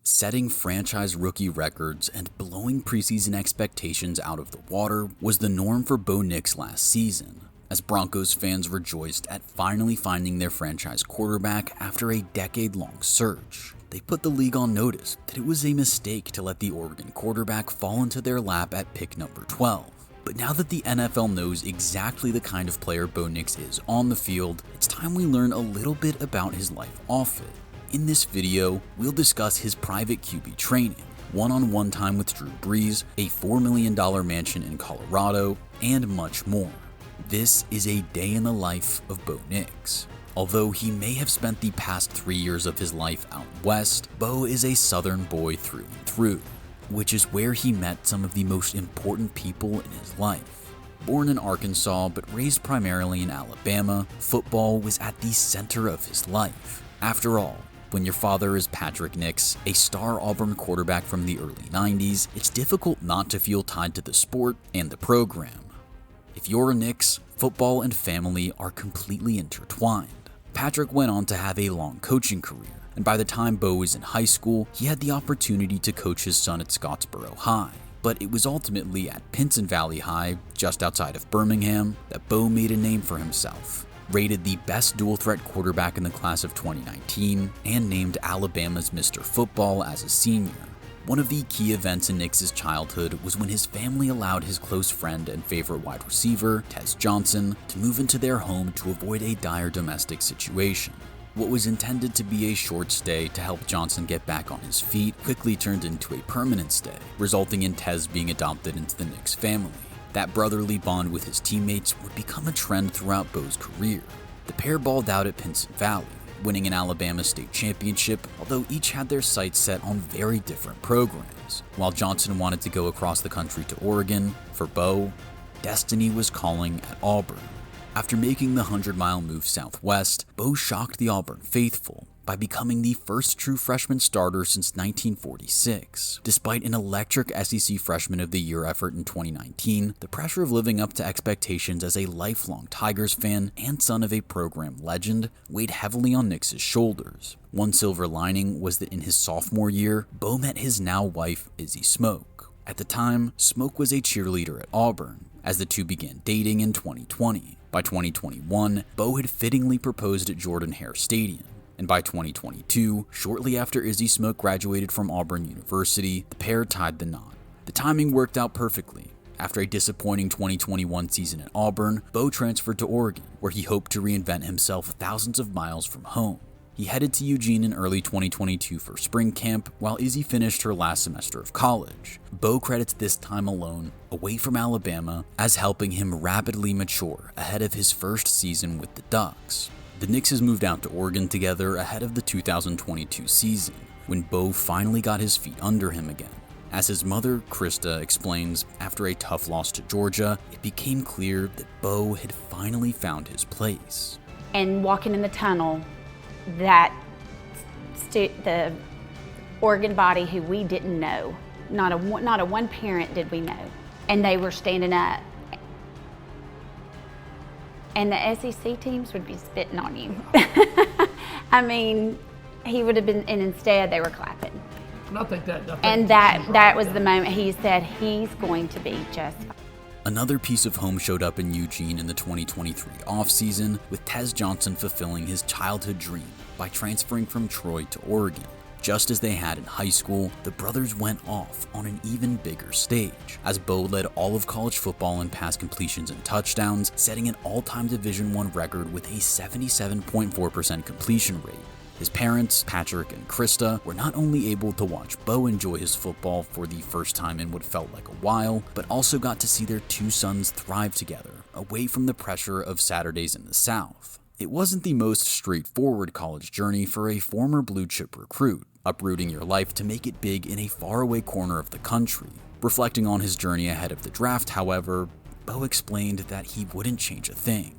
Setting franchise rookie records and blowing preseason expectations out of the water was the norm for Bo Nix last season, as Broncos fans rejoiced at finally finding their franchise quarterback after a decade-long search. They put the league on notice that it was a mistake to let the Oregon quarterback fall into their lap at pick number 12. But now that the NFL knows exactly the kind of player Bo Nix is on the field, it's time we learn a little bit about his life off it. In this video, we'll discuss his private QB training, one-on-one time with Drew Brees, a $4 million mansion in Colorado, and much more. This is a day in the life of Bo Nix. Although he may have spent the past 3 years of his life out west, Bo is a southern boy through and through, which is where he met some of the most important people in his life. Born in Arkansas but raised primarily in Alabama, football was at the center of his life. After all, when your father is Patrick Nix, a star Auburn quarterback from the early 90s, it's difficult not to feel tied to the sport and the program. If you're a Nix, football and family are completely intertwined. Patrick went on to have a long coaching career, and by the time Bo was in high school, he had the opportunity to coach his son at Scottsboro High. But it was ultimately at Pinson Valley High, just outside of Birmingham, that Bo made a name for himself. Rated the best dual-threat quarterback in the class of 2019, and named Alabama's Mr. Football as a senior. One of the key events in Nix's childhood was when his family allowed his close friend and favorite wide receiver, Tez Johnson, to move into their home to avoid a dire domestic situation. What was intended to be a short stay to help Johnson get back on his feet quickly turned into a permanent stay, resulting in Tez being adopted into the Nix family. That brotherly bond with his teammates would become a trend throughout Bo's career. The pair balled out at Pinson Valley, winning an Alabama state championship, although each had their sights set on very different programs. While Johnson wanted to go across the country to Oregon, for Bo, destiny was calling at Auburn. After making the 100-mile move southwest, Bo shocked the Auburn faithful by becoming the first true freshman starter since 1946. Despite an electric SEC Freshman of the Year effort in 2019, the pressure of living up to expectations as a lifelong Tigers fan and son of a program legend weighed heavily on Nix's shoulders. One silver lining was that in his sophomore year, Bo met his now wife, Izzy Smoke. At the time, Smoke was a cheerleader at Auburn, as the two began dating in 2020. By 2021, Bo had fittingly proposed at Jordan-Hare Stadium. And by 2022, shortly after Izzy Smoke graduated from Auburn University, the pair tied the knot. The timing worked out perfectly. After a disappointing 2021 season at Auburn, Bo transferred to Oregon, where he hoped to reinvent himself thousands of miles from home. He headed to Eugene in early 2022 for spring camp, while Izzy finished her last semester of college. Bo credits this time alone, away from Alabama, as helping him rapidly mature ahead of his first season with the Ducks. The Nixes moved out to Oregon together ahead of the 2022 season, when Bo finally got his feet under him again. As his mother, Krista, explains, after a tough loss to Georgia, it became clear that Bo had finally found his place. And walking in the tunnel, that the Oregon body who we didn't know, not a one parent did we know, and they were standing up. And the SEC teams would be spitting on you. I mean, he would have been, and instead they were clapping. And I think that was the moment he said he's going to be just fine. Another piece of home showed up in Eugene in the 2023 offseason, with Tez Johnson fulfilling his childhood dream by transferring from Troy to Oregon. Just as they had in high school, the brothers went off on an even bigger stage, as Bo led all of college football in pass completions and touchdowns, setting an all-time Division I record with a 77.4% completion rate. His parents, Patrick and Krista, were not only able to watch Bo enjoy his football for the first time in what felt like a while, but also got to see their two sons thrive together, away from the pressure of Saturdays in the South. It wasn't the most straightforward college journey for a former blue-chip recruit, uprooting your life to make it big in a faraway corner of the country. Reflecting on his journey ahead of the draft, however, Bo explained that he wouldn't change a thing.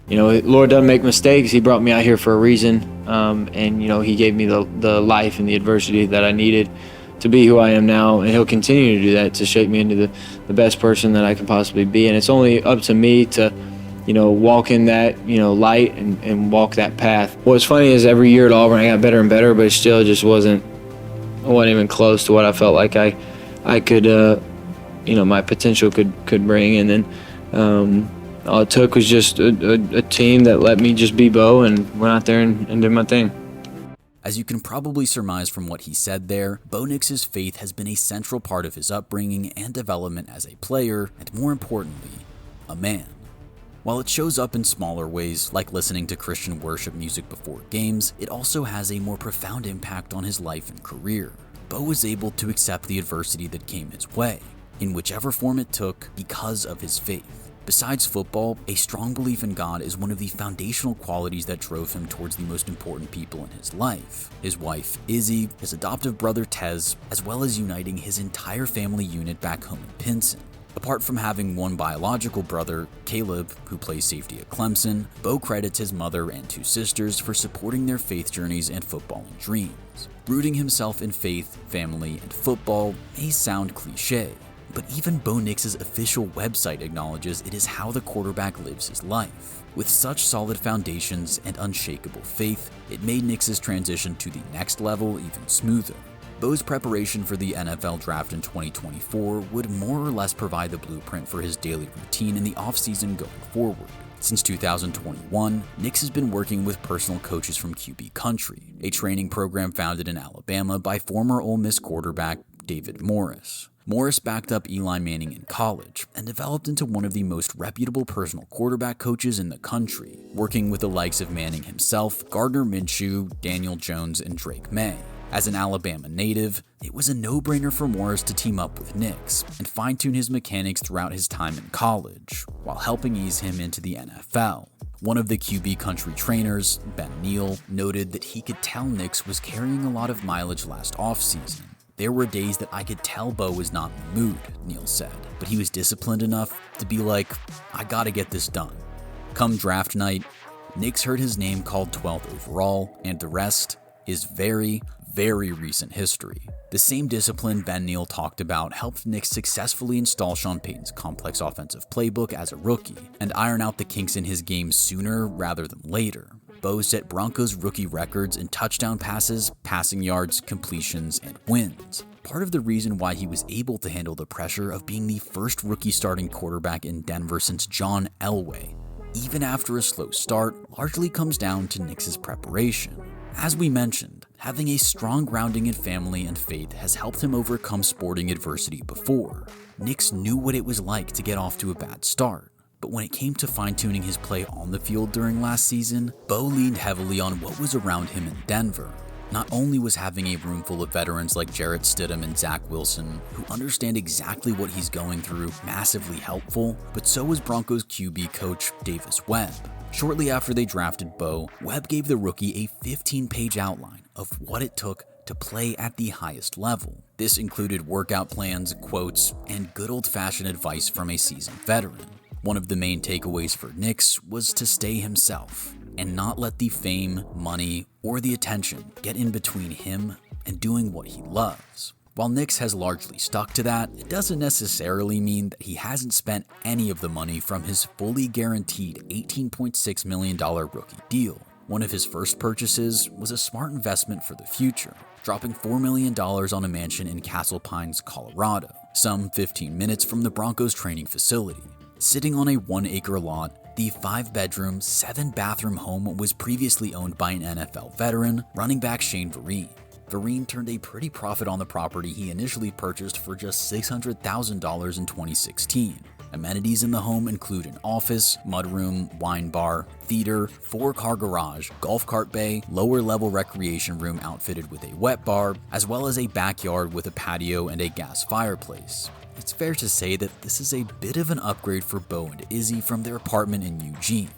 You know, Lord doesn't make mistakes. He brought me out here for a reason, and you know, he gave me the life and the adversity that I needed to be who I am now, and he'll continue to do that to shape me into the best person that I can possibly be. And it's only up to me to, you know, walk in that, you know, light and walk that path. What's funny is every year at Auburn I got better and better, but it still just wasn't wasn't even close to what I felt like I could, my potential could bring. And then all it took was just a team that let me just be Bo and went out there and did my thing. As you can probably surmise from what he said there, Bo Nix's faith has been a central part of his upbringing and development as a player, and more importantly, a man. While it shows up in smaller ways, like listening to Christian worship music before games, it also has a more profound impact on his life and career. Bo was able to accept the adversity that came his way, in whichever form it took, because of his faith. Besides football, a strong belief in God is one of the foundational qualities that drove him towards the most important people in his life. His wife, Izzy, his adoptive brother, Tez, as well as uniting his entire family unit back home in Pinson. Apart from having one biological brother, Caleb, who plays safety at Clemson, Bo credits his mother and 2 sisters for supporting their faith journeys and footballing dreams. Rooting himself in faith, family, and football may sound cliche, but even Bo Nix's official website acknowledges it is how the quarterback lives his life. With such solid foundations and unshakable faith, it made Nix's transition to the next level even smoother. Bo's preparation for the NFL draft in 2024 would more or less provide the blueprint for his daily routine in the offseason going forward. Since 2021, Nix has been working with personal coaches from QB Country, a training program founded in Alabama by former Ole Miss quarterback David Morris. Morris backed up Eli Manning in college and developed into one of the most reputable personal quarterback coaches in the country, working with the likes of Manning himself, Gardner Minshew, Daniel Jones, and Drake May. As an Alabama native, it was a no-brainer for Morris to team up with Nix and fine-tune his mechanics throughout his time in college, while helping ease him into the NFL. One of the QB Country trainers, Ben Neal, noted that he could tell Nix was carrying a lot of mileage last offseason. There were days that I could tell Bo was not in the mood, Neal said, but he was disciplined enough to be like, I gotta get this done. Come draft night, Nix heard his name called 12th overall, and the rest is very, very recent history. The same discipline Ben Neal talked about helped Nix successfully install Sean Payton's complex offensive playbook as a rookie and iron out the kinks in his game sooner rather than later. Bo set Broncos rookie records in touchdown passes, passing yards, completions, and wins. Part of the reason why he was able to handle the pressure of being the first rookie starting quarterback in Denver since John Elway, even after a slow start, largely comes down to Nix's preparation. As we mentioned, having a strong grounding in family and faith has helped him overcome sporting adversity before. Nix knew what it was like to get off to a bad start. But when it came to fine-tuning his play on the field during last season, Bo leaned heavily on what was around him in Denver. Not only was having a room full of veterans like Jarrett Stidham and Zach Wilson, who understand exactly what he's going through, massively helpful, but so was Broncos QB coach Davis Webb. Shortly after they drafted Bo, Webb gave the rookie a 15-page outline of what it took to play at the highest level. This included workout plans, quotes, and good old-fashioned advice from a seasoned veteran. One of the main takeaways for Nix was to stay himself and not let the fame, money, or the attention get in between him and doing what he loves. While Nix has largely stuck to that, it doesn't necessarily mean that he hasn't spent any of the money from his fully guaranteed $18.6 million rookie deal. One of his first purchases was a smart investment for the future, dropping $4 million on a mansion in Castle Pines, Colorado, some 15 minutes from the Broncos training facility. Sitting on a 1-acre lot, the 5-bedroom, 7-bathroom home was previously owned by an NFL veteran, running back Shane Vereen. Vereen turned a pretty profit on the property he initially purchased for just $600,000 in 2016. Amenities in the home include an office, mudroom, wine bar, theater, 4-car garage, golf cart bay, lower-level recreation room outfitted with a wet bar, as well as a backyard with a patio and a gas fireplace. It's fair to say that this is a bit of an upgrade for Bo and Izzy from their apartment in Eugene.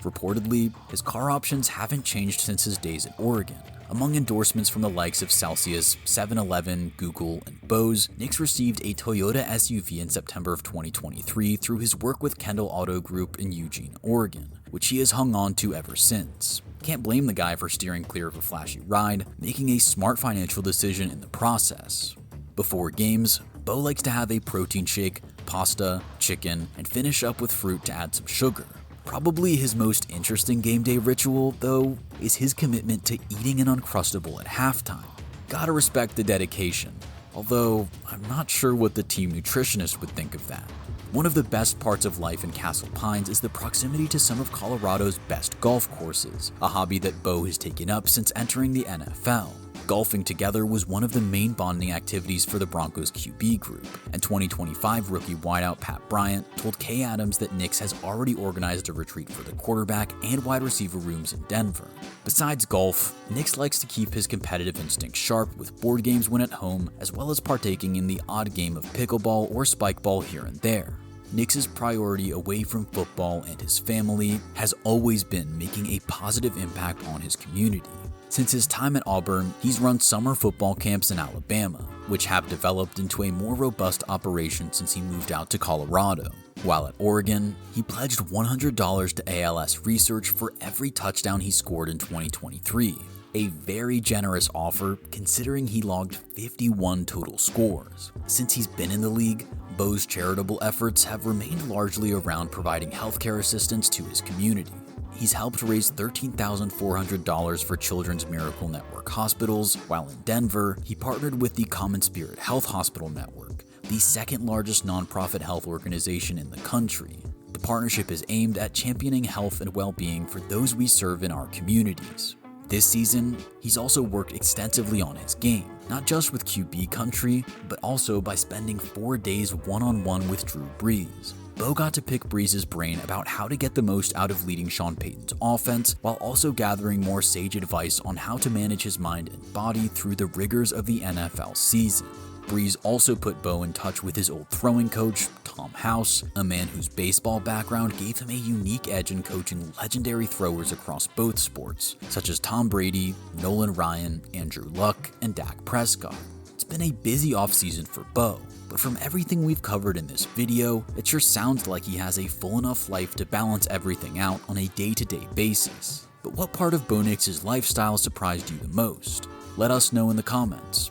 Reportedly, his car options haven't changed since his days at Oregon. Among endorsements from the likes of Celsius, 7-Eleven, Google, and Bose, Nix received a Toyota SUV in September of 2023 through his work with Kendall Auto Group in Eugene, Oregon, which he has hung on to ever since. Can't blame the guy for steering clear of a flashy ride, making a smart financial decision in the process. Before games, Bo likes to have a protein shake, pasta, chicken, and finish up with fruit to add some sugar. Probably his most interesting game day ritual, though, is his commitment to eating an Uncrustable at halftime. Gotta respect the dedication, although I'm not sure what the team nutritionist would think of that. One of the best parts of life in Castle Pines is the proximity to some of Colorado's best golf courses, a hobby that Bo has taken up since entering the NFL. Golfing together was one of the main bonding activities for the Broncos QB group, and 2025 rookie wideout Pat Bryant told Kay Adams that Nix has already organized a retreat for the quarterback and wide receiver rooms in Denver. Besides golf, Nix likes to keep his competitive instinct sharp with board games when at home, as well as partaking in the odd game of pickleball or spikeball here and there. Nix's priority away from football and his family has always been making a positive impact on his community. Since his time at Auburn, he's run summer football camps in Alabama, which have developed into a more robust operation since he moved out to Colorado. While at Oregon, he pledged $100 to ALS Research for every touchdown he scored in 2023, a very generous offer considering he logged 51 total scores. Since he's been in the league, Bo's charitable efforts have remained largely around providing healthcare assistance to his community. He's helped raise $13,400 for Children's Miracle Network hospitals, while in Denver, he partnered with the Common Spirit Health Hospital Network, the second largest nonprofit health organization in the country. The partnership is aimed at championing health and well-being for those we serve in our communities. This season, he's also worked extensively on his game, not just with QB country, but also by spending 4 days one-on-one with Drew Brees. Bo got to pick Brees' brain about how to get the most out of leading Sean Payton's offense, while also gathering more sage advice on how to manage his mind and body through the rigors of the NFL season. Brees also put Bo in touch with his old throwing coach, Tom House, a man whose baseball background gave him a unique edge in coaching legendary throwers across both sports, such as Tom Brady, Nolan Ryan, Andrew Luck, and Dak Prescott. It's been a busy offseason for Bo, but from everything we've covered in this video, it sure sounds like he has a full enough life to balance everything out on a day-to-day basis. But what part of Bo Nix's lifestyle surprised you the most? Let us know in the comments.